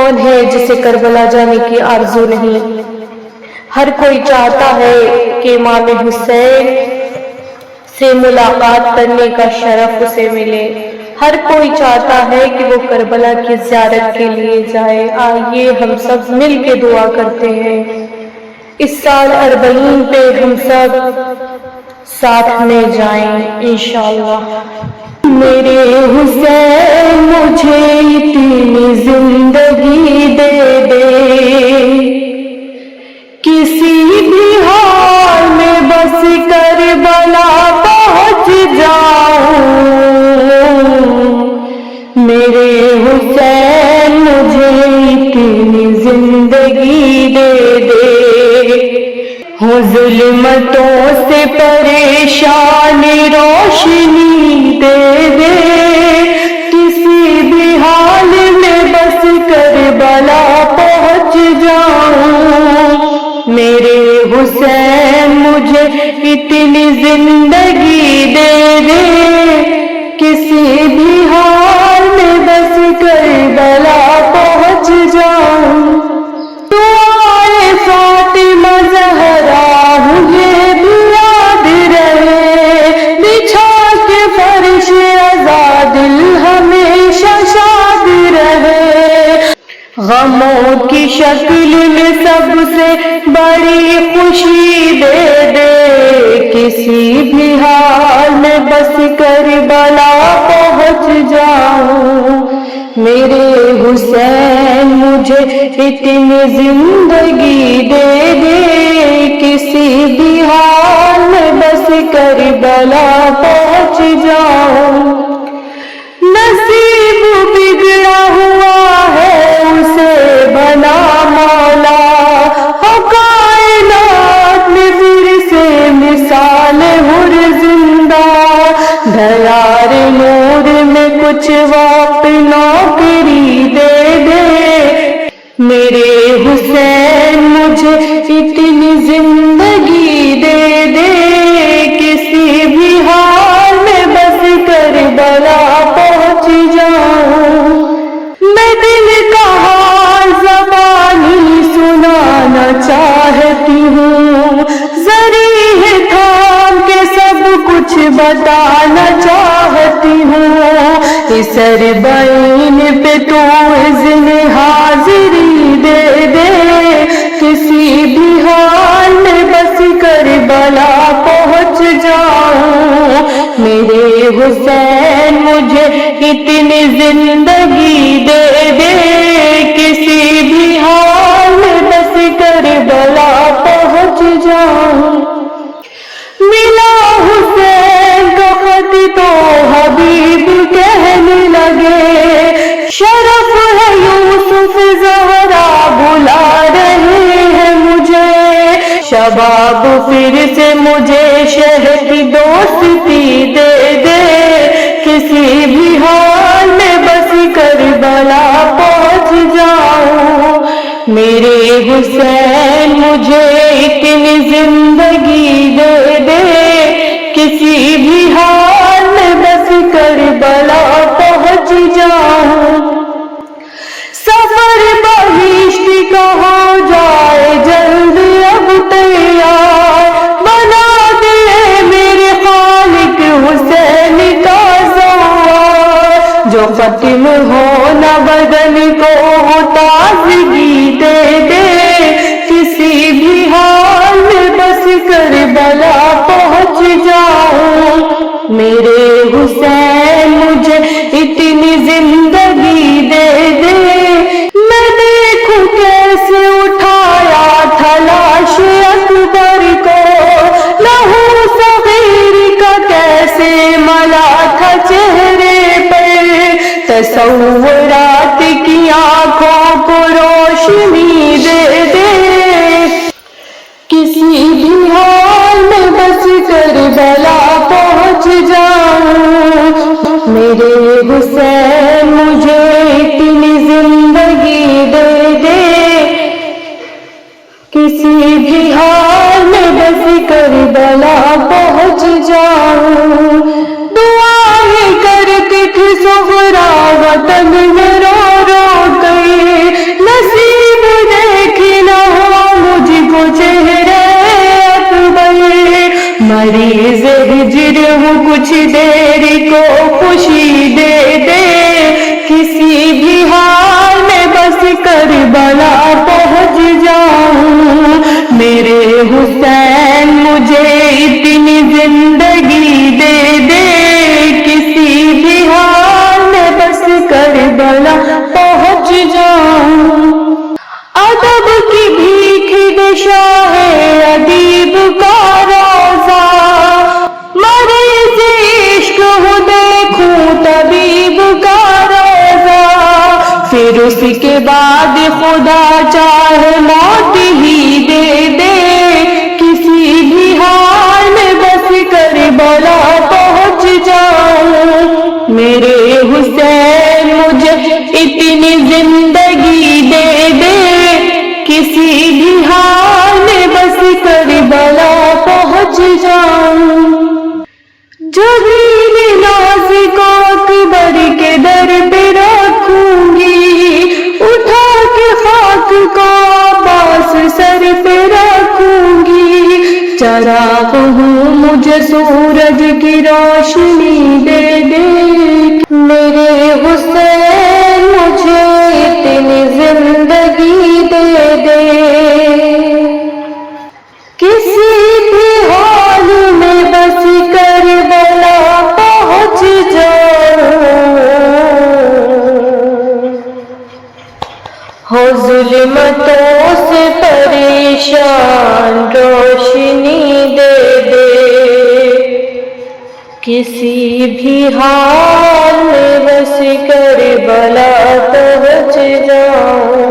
کون ہے جسے کربلا جانے کی آرزو نہیں؟ ہر کوئی چاہتا ہے کہ امام حسین سے ملاقات کرنے کا شرف اسے ملے، ہر کوئی چاہتا ہے کہ وہ کربلا کی زیارت کے لیے جائے۔ آئیے ہم سب مل کے دعا کرتے ہیں، اس سال اربعین پہ ہم سب ساتھ میں جائیں انشاءاللہ۔ میرے حسین مجھے اتنی زندگی دے دے، کسی بھی حال میں بس کربلا پہنچ جاؤں۔ میرے حسین مجھے اتنی زندگی دے دے، ہوں ظلمتوں سے پریشان روشنی دے دے، کسی بھی حال میں بس کربلا پہنچ جاؤں۔ میرے حسین مجھے اتنی زندگی دے دے، کسی بھی حال میں بس کربلا پہنچ جاؤں۔ دعائے فاطمہ زہرا مجھے بھی یاد رہے، بچھا کے فرش رضا دل ہمیشہ شاد رہے۔ غموں کی شکل میں سب سے بڑی خوشی دے دے، کسی بھی حال میں بس کربلا پہنچ جاؤں۔ میرے حسین مجھے اتنی زندگی دے دے، کسی بھی حال میں بس کربلا پہنچ جاؤں۔ نصیب بگڑا ہوا ہے اسے بنا مولا، کائنات میں پھر سے مثال ہر زندہ، دھیار نور میں کچھ وقت نوکری دے دے۔ میرے حسین مجھے اتنی زندگی دے دے، کسی بھی حال میں بس کربلا پہنچ جاؤں۔ میں دل کا حال زبانی سنانا چاہتی ہوں، ذریعے تھام کے سب کچھ بتانا چاہتی ہوں۔ اس اربعین پہ تو اذن حاضری دے دے، کسی بھی حال میں بس کربلا پہنچ جاؤں۔ میرے حسین مجھے اتنی زندگی دے دے، کسی بھی حال میں بس کربلا پہنچ جاؤں۔ ملا حسین کا خط تو حبیب کہنے لگے، شرف ہے یوسف زہرا بلا رہے ہیں مجھے، شباب پھر سے مجھے شہر کی دوستی دے دے، کسی بھی حال میں بس کربلا پہنچ جاؤں۔ میرے حسین مجھے اتنی زندگی دے دے، کسی بھی حال میں بس کربلا پہنچ جاؤں۔ سفر بہشت کا ہو جائے جلد اب تیار، بنا دے میرے خالق حسین کا زوار، جو ختم ہو نہ بدن کو تازگی دے دے، کسی بھی حال میں بس کربلا پہنچ جاؤں۔ میرے حسین مجھے اتنی زندگی دے دے، میں دیکھوں کیسے اٹھایا تھا لاش اکبر کو، لہو صغیر کا کیسے ملا تھا چہرے پر، تصورات کی آنکھوں کو روشنی دے دے، کسی بھی حال میں بس کربلا پہنچ جاؤں۔ میرے حسین مجھے اتنی زندگی دے دے، کسی بھی حال میں بس کربلا پہنچ جاؤں۔ دعائیں کرتی تھی زہرا وطن میں رو رو کر، کچھ دیر کو خوشی دے دے، کسی بھی حال میں بس کربلا پہنچ جاؤں، میرے حسین مجھے اتنی زندگی دے دے، کسی بھی حال میں بس کربلا پہنچ جاؤں۔ ادب کی بھیک دے شاہ ادیب کا روزہ، مریض عشق ہوں دیکھوں طبیب کا روزہ، پھر اس کے بعد خدا چاہے موت ہی دے دے، کسی بھی حال میں بس کربلا پہنچ جاؤں، میرے حسین مجھے اتنی زندگی دے دے، کسی بھی حال میں بس کربلا پہنچ جاؤں۔ جبین ناز کو اکبر کے در پہ رکھوں گی، اٹھا کے خاک کو عباس سر پہ رکھوں گی، چراغ ہوں مجھے سورج کی روشنی دے دے، میرے حسین مجھے اتنی زندگی دے دے، کسی بھی حال میں بس کربلا پہنچ جاؤں، ہو ظلمتوں سے پریشان روشنی دے دے، کسی بھی حال میں بس کربلا پہنچ جاؤں۔